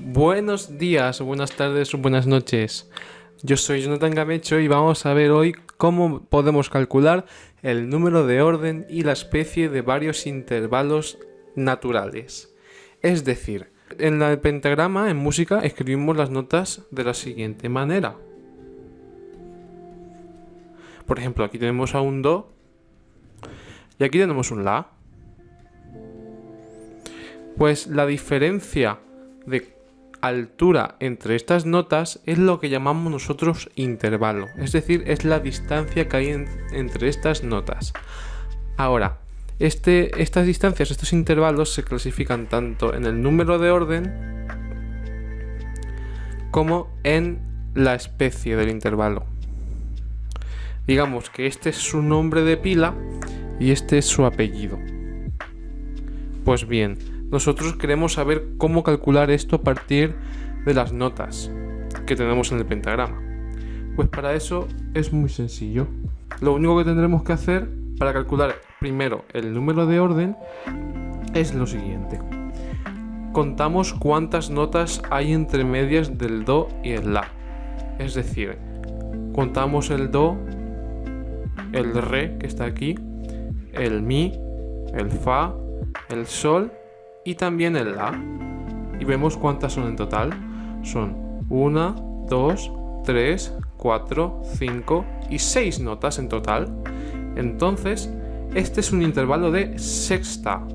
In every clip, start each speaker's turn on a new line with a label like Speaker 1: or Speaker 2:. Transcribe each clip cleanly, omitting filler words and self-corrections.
Speaker 1: Buenos días, buenas tardes o buenas noches. Yo soy Jonathan Gamecho y vamos a ver hoy cómo podemos calcular el número de orden y la especie de varios intervalos naturales. Es decir, en el pentagrama en música escribimos las notas de la siguiente manera. Por ejemplo, aquí tenemos a un do y aquí tenemos un la. Pues la diferencia de altura entre estas notas es lo que llamamos nosotros intervalo, es decir, es la distancia que hay entre estas notas. Ahora, estas distancias, estos intervalos se clasifican tanto en el número de orden como en la especie del intervalo. Digamos que este es su nombre de pila y este es su apellido. Pues bien, nosotros queremos saber cómo calcular esto a partir de las notas que tenemos en el pentagrama. Pues para eso es muy sencillo. Lo único que tendremos que hacer para calcular primero el número de orden es lo siguiente. Contamos cuántas notas hay entre medias del do y el la. Es decir, contamos el do, el re que está aquí, el mi, el fa, el sol y también el la. Y vemos cuántas son en total. Son 1, 2, 3, 4, 5 y 6 notas en total. Entonces, este es un intervalo de sexta.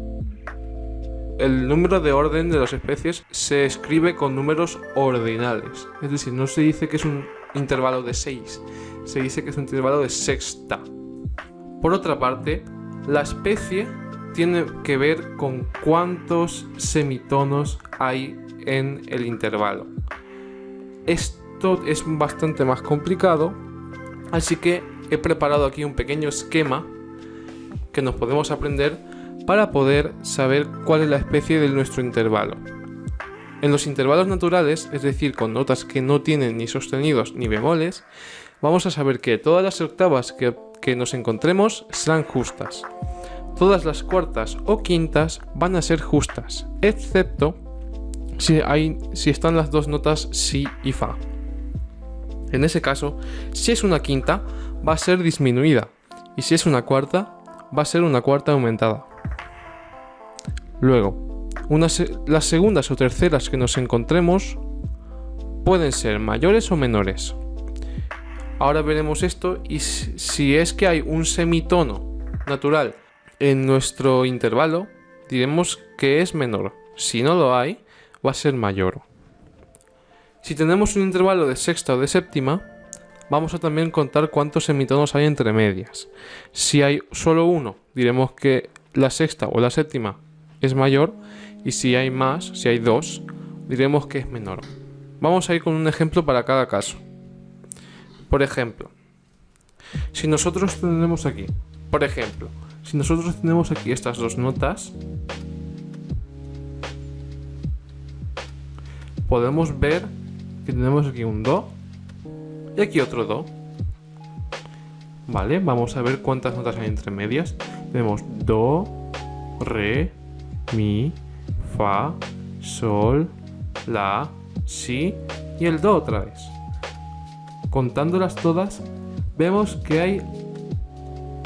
Speaker 1: El número de orden de las especies se escribe con números ordinales. Es decir, no se dice que es un intervalo de 6, se dice que es un intervalo de sexta. Por otra parte, la especie tiene que ver con cuántos semitonos hay en el intervalo. Esto es bastante más complicado, así que he preparado aquí un pequeño esquema que nos podemos aprender para poder saber cuál es la especie de nuestro intervalo. En los intervalos naturales, es decir, con notas que no tienen ni sostenidos ni bemoles, vamos a saber que todas las octavas que nos encontremos serán justas. Todas las cuartas o quintas van a ser justas, excepto si están las dos notas si y fa. En ese caso, si es una quinta, va a ser disminuida, y si es una cuarta, va a ser una cuarta aumentada. Luego, las segundas o terceras que nos encontremos pueden ser mayores o menores. Ahora veremos esto, y si es que hay un semitono natural en nuestro intervalo, diremos que es menor. Si no lo hay, va a ser mayor. Si tenemos un intervalo de sexta o de séptima, vamos a también contar cuántos semitonos hay entre medias. Si hay solo uno, diremos que la sexta o la séptima es mayor, y si hay más, si hay dos, diremos que es menor. Vamos a ir con un ejemplo para cada caso. Por ejemplo, si nosotros tenemos aquí estas dos notas, podemos ver que tenemos aquí un do y aquí otro do. Vale, vamos a ver cuántas notas hay entre medias. Tenemos do, re, mi, fa, sol, la, si y el do otra vez. Contándolas todas, vemos que hay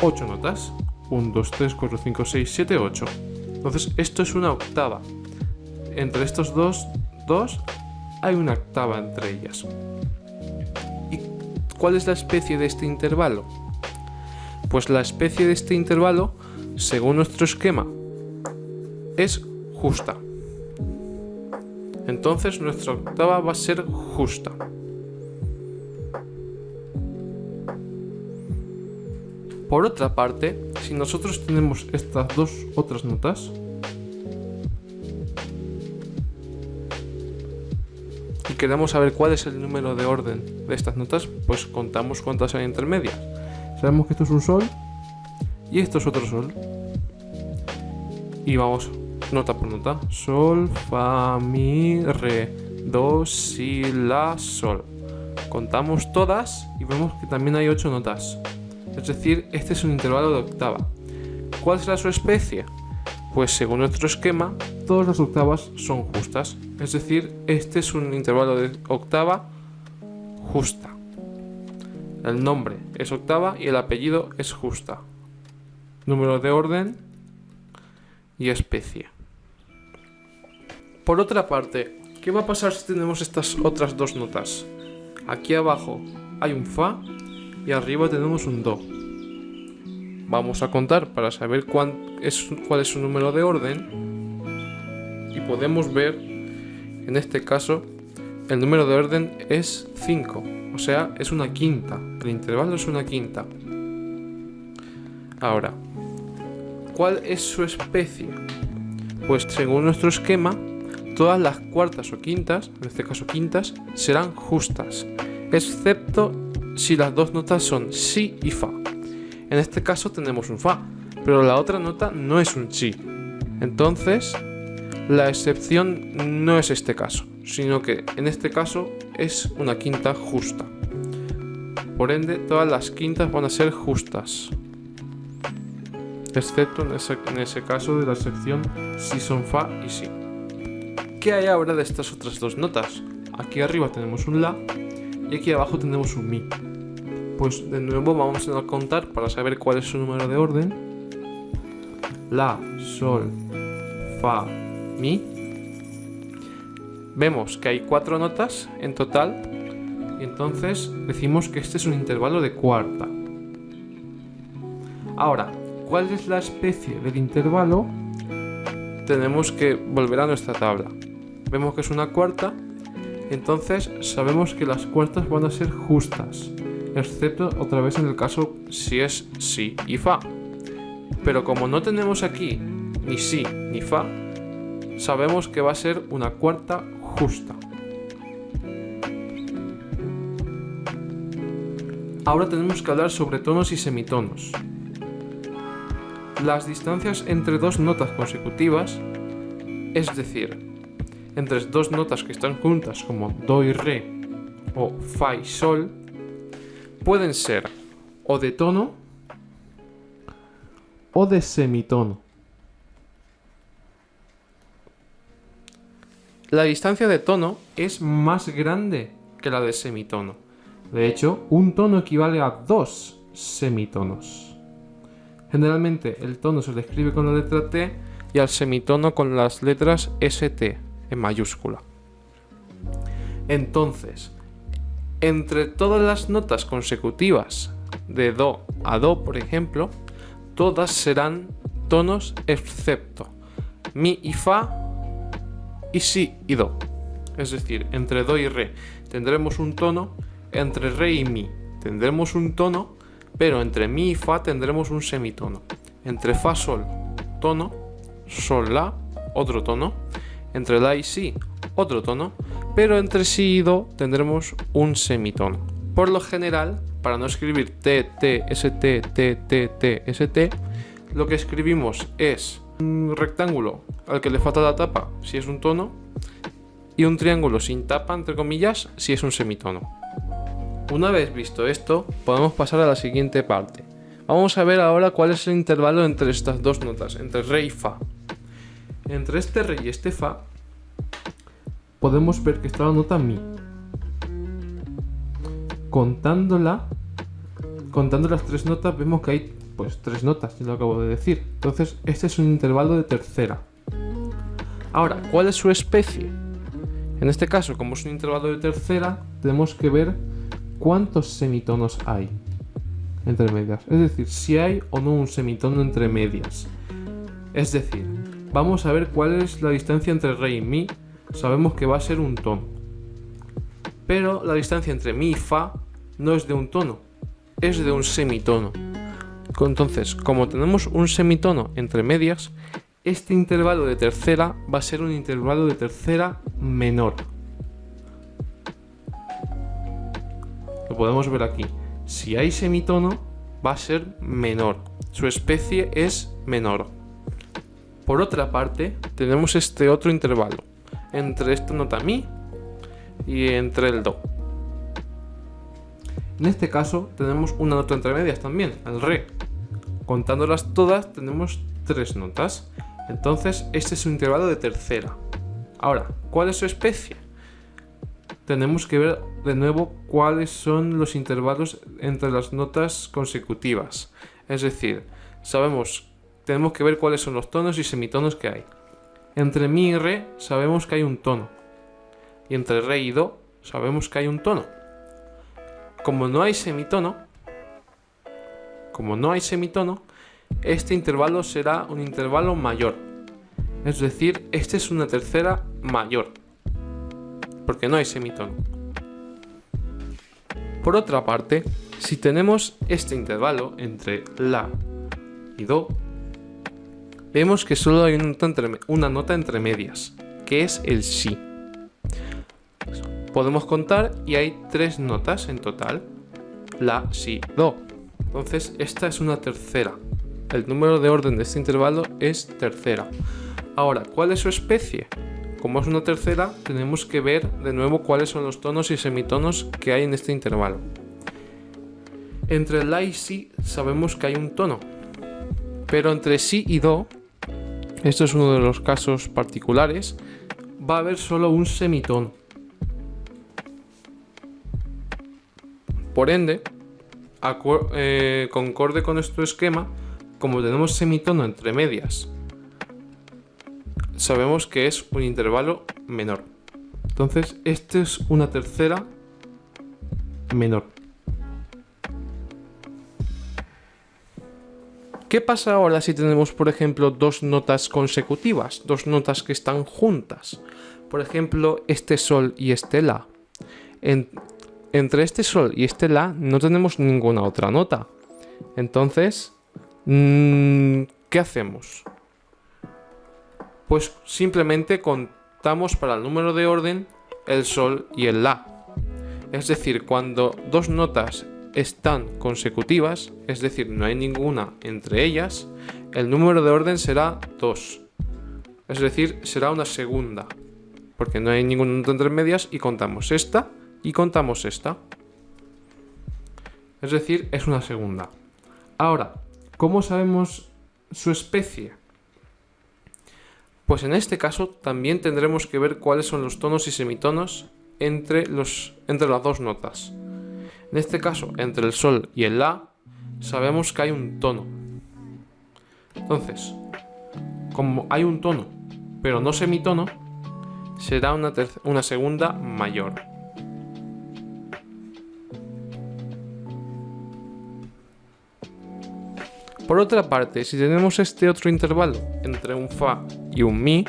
Speaker 1: 8 notas. 1, 2, 3, 4, 5, 6, 7, 8. Entonces esto es una octava. Entre estos dos hay una octava entre ellas. ¿Y cuál es la especie de este intervalo? Pues la especie de este intervalo, según nuestro esquema, es justa. Entonces nuestra octava va a ser justa. Por otra parte, si nosotros tenemos estas dos otras notas y queremos saber cuál es el número de orden de estas notas, pues contamos cuántas hay entre medias. Sabemos que esto es un sol y esto es otro sol. Y vamos nota por nota. Sol, fa, mi, re, do, si, la, sol. Contamos todas y vemos que también hay 8 notas. Es decir, este es un intervalo de octava. ¿Cuál será su especie? Pues según nuestro esquema, todas las octavas son justas. Es decir, este es un intervalo de octava justa. El nombre es octava y el apellido es justa. Número de orden y especie. Por otra parte, ¿qué va a pasar si tenemos estas otras dos notas? Aquí abajo hay un fa y arriba tenemos un do. Vamos a contar para saber cuál es su número de orden y podemos ver, en este caso, el número de orden es 5, o sea, es una quinta. El intervalo es una quinta. Ahora, ¿cuál es su especie? Pues según nuestro esquema, todas las cuartas o quintas, en este caso quintas, serán justas, excepto si las dos notas son si y fa. En este caso tenemos un fa, pero la otra nota no es un si. Entonces, la excepción no es este caso, sino que en este caso es una quinta justa. Por ende, todas las quintas van a ser justas, excepto en ese caso de la excepción si son fa y si. ¿Qué hay ahora de estas otras dos notas? Aquí arriba tenemos un la y aquí abajo tenemos un mi. Pues de nuevo vamos a contar para saber cuál es su número de orden. La, sol, fa, mi. Vemos que hay 4 notas en total y entonces decimos que este es un intervalo de cuarta. Ahora, ¿cuál es la especie del intervalo? Tenemos que volver a nuestra tabla. Vemos que es una cuarta, entonces sabemos que las cuartas van a ser justas, excepto otra vez en el caso si es si y fa. Pero como no tenemos aquí ni si ni fa, sabemos que va a ser una cuarta justa. Ahora tenemos que hablar sobre tonos y semitonos. Las distancias entre dos notas consecutivas, es decir, entre dos notas que están juntas como do y re o fa y sol, pueden ser o de tono o de semitono. La distancia de tono es más grande que la de semitono. De hecho, un tono equivale a 2 semitonos. Generalmente el tono se le escribe con la letra T y al semitono con las letras ST en mayúscula. Entonces, entre todas las notas consecutivas de do a do, por ejemplo, todas serán tonos excepto mi y fa y si y do. Es decir, entre do y re tendremos un tono, entre re y mi tendremos un tono, pero entre mi y fa tendremos un semitono. Entre fa sol, tono, sol la, otro tono. Entre la y si, otro tono, pero entre si y do tendremos un semitono. Por lo general, para no escribir T, T, ST, T, T, T, ST, lo que escribimos es un rectángulo al que le falta la tapa si es un tono y un triángulo sin tapa, entre comillas, si es un semitono. Una vez visto esto, podemos pasar a la siguiente parte. Vamos a ver ahora cuál es el intervalo entre estas dos notas, entre re y fa. Entre este re y este fa podemos ver que está la nota mi. Contando las tres notas vemos que hay pues 3 notas, ya lo acabo de decir. Entonces este es un intervalo de tercera. Ahora, ¿cuál es su especie? En este caso, como es un intervalo de tercera, tenemos que ver cuántos semitonos hay entre medias. Es decir, si hay o no un semitono entre medias. Es decir, vamos a ver cuál es la distancia entre re y mi. Sabemos que va a ser un tono. Pero la distancia entre mi y fa no es de un tono, es de un semitono. Entonces, como tenemos un semitono entre medias, este intervalo de tercera va a ser un intervalo de tercera menor. Lo podemos ver aquí. Si hay semitono, va a ser menor. Su especie es menor. Por otra parte, tenemos este otro intervalo entre esta nota mi y entre el do. En este caso tenemos una nota entre medias también, el re. Contándolas todas tenemos 3 notas. Entonces este es un intervalo de tercera. Ahora, ¿cuál es su especie? Tenemos que ver de nuevo cuáles son los intervalos entre las notas consecutivas. Es decir, tenemos que ver cuáles son los tonos y semitonos que hay. Entre mi y re sabemos que hay un tono. Y entre re y do sabemos que hay un tono. Como no hay semitono, este intervalo será un intervalo mayor. Es decir, este es una tercera mayor, porque no hay semitono. Por otra parte, si tenemos este intervalo entre la y do, vemos que solo hay una nota entre medias, que es el si. Podemos contar y hay 3 notas en total: la, si, do. Entonces esta es una tercera. El número de orden de este intervalo es tercera. Ahora, ¿cuál es su especie? Como es una tercera, tenemos que ver de nuevo cuáles son los tonos y semitonos que hay en este intervalo. Entre la y si sabemos que hay un tono, pero entre si y do, esto es uno de los casos particulares, va a haber solo un semitono. Por ende, concorde con nuestro esquema, como tenemos semitono entre medias, sabemos que es un intervalo menor. Entonces, este es una tercera menor. ¿Qué pasa ahora si tenemos, por ejemplo, 2 notas consecutivas, 2 notas que están juntas? Por ejemplo, este sol y este la. Entre este sol y este la no tenemos ninguna otra nota. Entonces, ¿qué hacemos? Pues simplemente contamos para el número de orden el sol y el la. Es decir, cuando 2 notas están consecutivas, es decir, no hay ninguna entre ellas, el número de orden será 2. Es decir, será una segunda, porque no hay ninguna nota entre medias y contamos esta y contamos esta. Es decir, es una segunda. Ahora, ¿cómo sabemos su especie? Pues en este caso también tendremos que ver cuáles son los tonos y semitonos entre las 2 notas. En este caso, entre el sol y el la, sabemos que hay un tono. Entonces, como hay un tono, pero no semitono, será una segunda mayor. Por otra parte, si tenemos este otro intervalo entre un fa y un mi,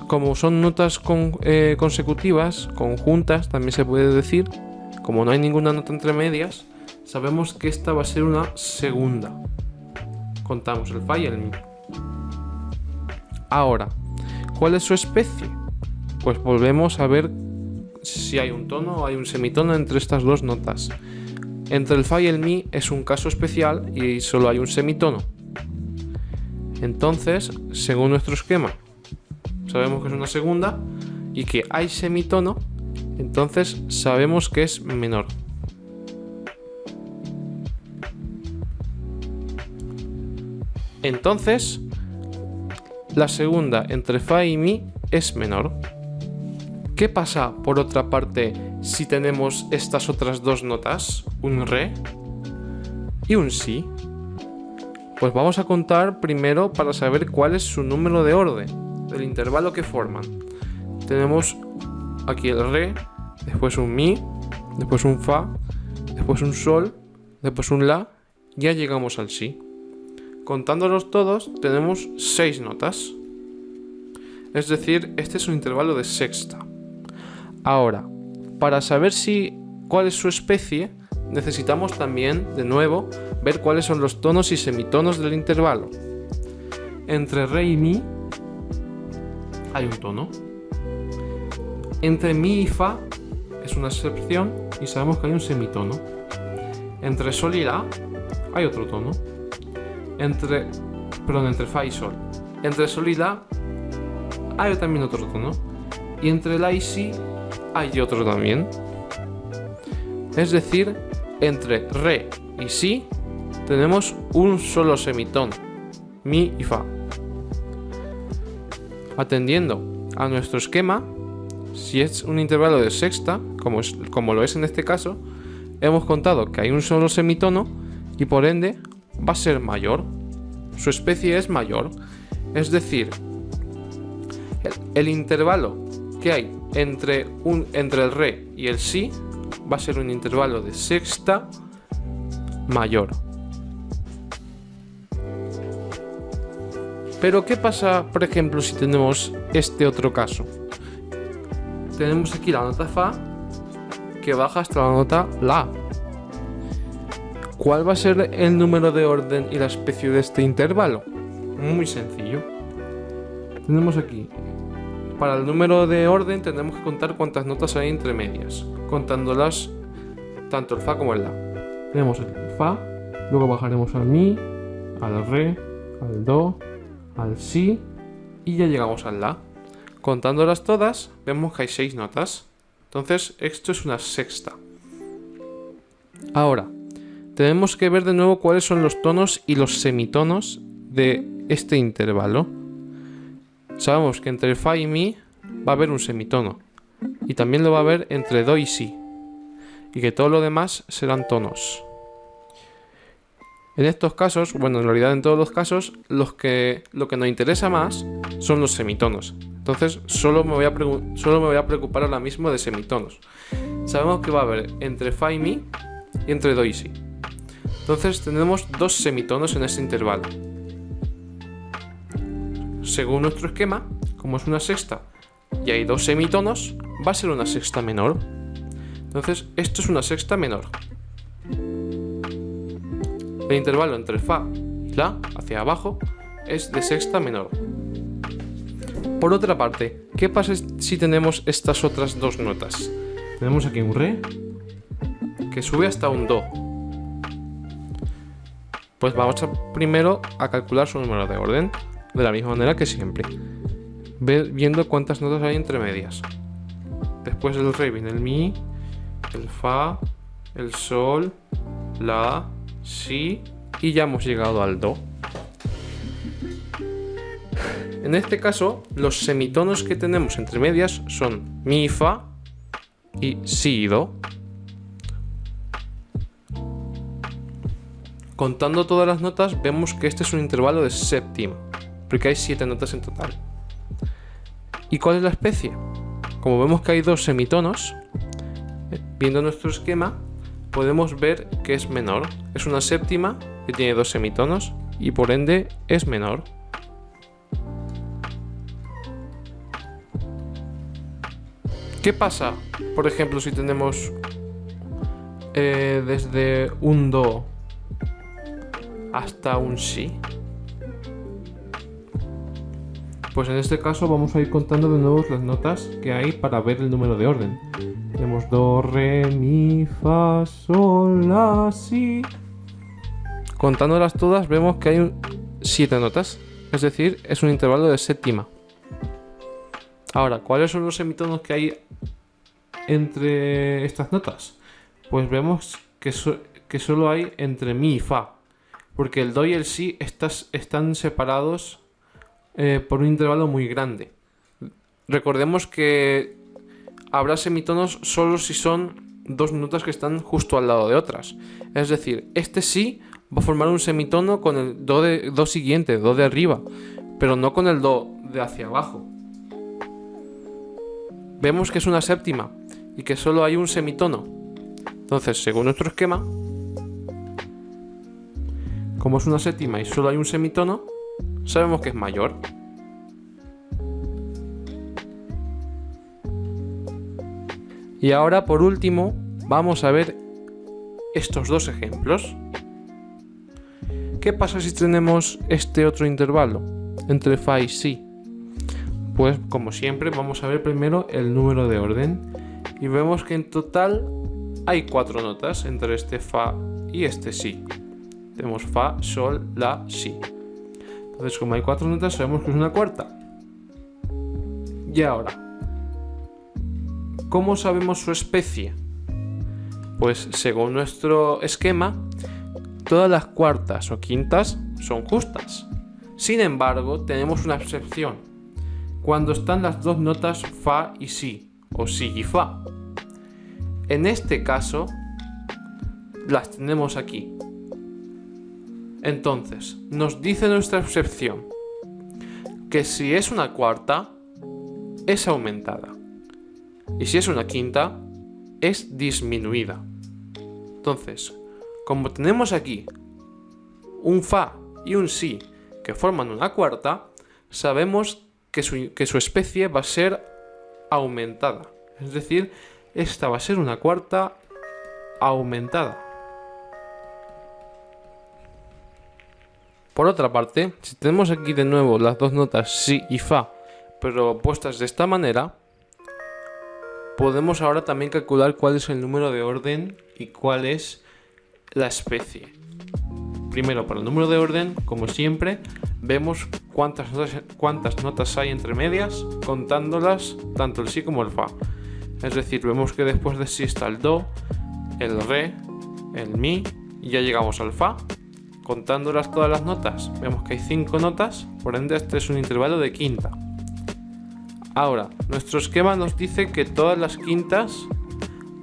Speaker 1: como son notas consecutivas, conjuntas, también se puede decir, como no hay ninguna nota entre medias, sabemos que esta va a ser una segunda. Contamos el fa y el mi. Ahora, ¿cuál es su especie? Pues volvemos a ver si hay un tono o hay un semitono entre estas 2 notas. Entre el fa y el mi es un caso especial y solo hay un semitono. Entonces, según nuestro esquema, sabemos que es una segunda y que hay semitono, entonces sabemos que es menor. Entonces, la segunda entre fa y mi es menor. ¿Qué pasa, por otra parte, si tenemos estas otras 2 notas, un re y un si? Pues vamos a contar primero para saber cuál es su número de orden del intervalo que forman. Tenemos aquí el re, después un mi, después un fa, después un sol, después un la, ya llegamos al si. Contándolos todos, tenemos 6 notas. Es decir, este es un intervalo de sexta. Ahora, para saber cuál es su especie, necesitamos también, de nuevo, ver cuáles son los tonos y semitonos del intervalo. Entre re y mi hay un tono. Entre mi y fa es una excepción y sabemos que hay un semitono. Entre sol y la hay otro tono. Entre fa y sol. Entre sol y la hay también otro tono. Y entre la y si hay otro también. Es decir, entre re y si tenemos un solo semitono, mi y fa. Atendiendo a nuestro esquema, si es un intervalo de sexta, como lo es en este caso, hemos contado que hay un solo semitono y por ende va a ser mayor. Su especie es mayor. Es decir, el intervalo que hay entre el re y el si va a ser un intervalo de sexta mayor. Pero ¿qué pasa, por ejemplo, si tenemos este otro caso? Tenemos aquí la nota fa que baja hasta la nota la. ¿Cuál va a ser el número de orden y la especie de este intervalo? Muy sencillo. Tenemos aquí, para el número de orden tenemos que contar cuántas notas hay entre medias, contándolas tanto el fa como el la. Tenemos el fa, luego bajaremos al mi, al re, al do, al si y ya llegamos al la. Contándolas todas, vemos que hay 6 notas. Entonces, esto es una sexta. Ahora, tenemos que ver de nuevo cuáles son los tonos y los semitonos de este intervalo. Sabemos que entre fa y mi va a haber un semitono. Y también lo va a haber entre do y si. Y que todo lo demás serán tonos. En estos casos, bueno, en realidad en todos los casos, lo que nos interesa más son los semitonos. Entonces, solo me voy a preocupar ahora mismo de semitonos. Sabemos que va a haber entre fa y mi y entre do y si. Entonces, tenemos 2 semitonos en este intervalo. Según nuestro esquema, como es una sexta y hay 2 semitonos, va a ser una sexta menor. Entonces, esto es una sexta menor. El intervalo entre fa y la, hacia abajo, es de sexta menor. Por otra parte, ¿qué pasa si tenemos estas otras 2 notas? Tenemos aquí un re que sube hasta un do. Pues vamos primero a calcular su número de orden, de la misma manera que siempre, viendo cuántas notas hay entre medias. Después del re viene el mi, el fa, el sol, la, si y ya hemos llegado al do. En este caso, los semitonos que tenemos entre medias son mi, fa y si y do. Contando todas las notas, vemos que este es un intervalo de séptima, porque hay 7 notas en total. ¿Y cuál es la especie? Como vemos que hay 2 semitonos, viendo nuestro esquema, podemos ver que es menor. Es una séptima que tiene 2 semitonos y por ende es menor. ¿Qué pasa, por ejemplo, si tenemos desde un do hasta un si? Pues en este caso vamos a ir contando de nuevo las notas que hay para ver el número de orden. Tenemos do, re, mi, fa, sol, la, si. Contándolas todas vemos que hay 7 notas, es decir, es un intervalo de séptima. Ahora, ¿cuáles son los semitonos que hay entre estas notas? Pues vemos que solo hay entre mi y fa, porque el do y el si están separados por un intervalo muy grande. Recordemos que habrá semitonos solo si son 2 notas que están justo al lado de otras. Es decir, este si va a formar un semitono con el do siguiente, do de arriba, pero no con el do de hacia abajo. Vemos que es una séptima y que solo hay un semitono. Entonces, según nuestro esquema, como es una séptima y solo hay un semitono, sabemos que es mayor. Y ahora, por último, vamos a ver estos 2 ejemplos. ¿Qué pasa si tenemos este otro intervalo entre fa y si? Pues como siempre vamos a ver primero el número de orden y vemos que en total hay 4 notas entre este fa y este si. Tenemos fa, sol, la, si. Entonces, como hay 4 notas, sabemos que es una cuarta. Y ahora, ¿cómo sabemos su especie? Pues según nuestro esquema, todas las cuartas o quintas son justas. Sin embargo, tenemos una excepción. cuando están las dos notas fa y si, o si y fa. En este caso, las tenemos aquí. Entonces, nos dice nuestra excepción que si es una cuarta, es aumentada. Y si es una quinta, es disminuida. Entonces, como tenemos aquí un fa y un si que forman una cuarta, sabemos que su especie va a ser aumentada. Es decir, esta va a ser una cuarta aumentada. Por otra parte, si tenemos aquí de nuevo las dos notas si y fa, pero puestas de esta manera, podemos ahora también calcular cuál es el número de orden y cuál es la especie. Primero, para el número de orden, como siempre, vemos cuántas notas hay entre medias, contándolas tanto el si como el fa. Es decir, vemos que después de si está el do, el re, el mi, y ya llegamos al fa. Contándolas todas las notas, vemos que hay 5 notas, por ende este es un intervalo de quinta. Ahora, nuestro esquema nos dice que todas las quintas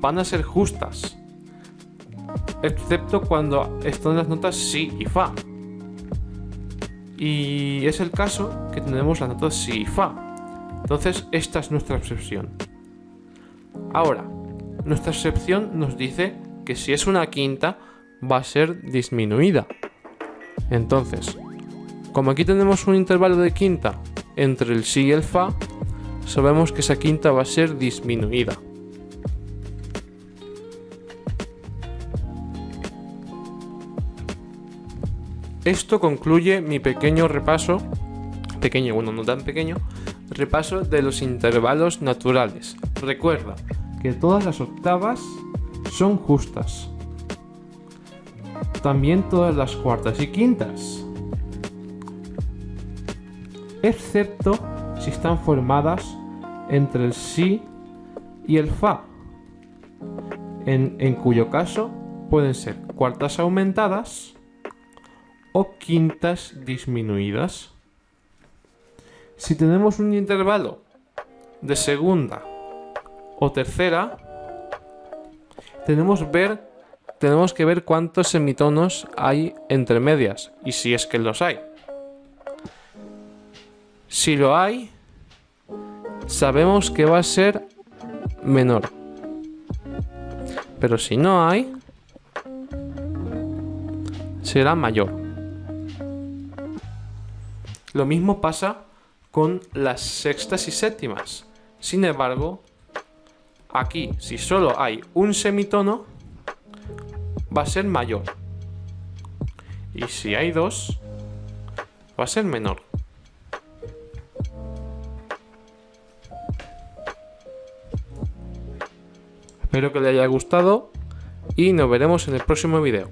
Speaker 1: van a ser justas, excepto cuando están las notas si y fa. Y es el caso que tenemos las notas si y fa. Entonces, esta es nuestra excepción. Ahora, nuestra excepción nos dice que si es una quinta, va a ser disminuida. Entonces, como aquí tenemos un intervalo de quinta entre el si y el fa, sabemos que esa quinta va a ser disminuida. Esto concluye mi pequeño repaso, bueno, no tan pequeño, repaso de los intervalos naturales. Recuerda que todas las octavas son justas. También todas las cuartas y quintas, excepto si están formadas entre el si y el fa, en cuyo caso pueden ser cuartas aumentadas o quintas disminuidas. Si tenemos un intervalo de segunda o tercera, tenemos que ver cuántos semitonos hay entre medias y si es que los hay. Si lo hay, sabemos que va a ser menor. Pero si no hay, será mayor. Lo mismo pasa con las sextas y séptimas. Sin embargo, aquí, si solo hay un semitono, va a ser mayor. Y si hay dos, va a ser menor. Espero que le haya gustado y nos veremos en el próximo video.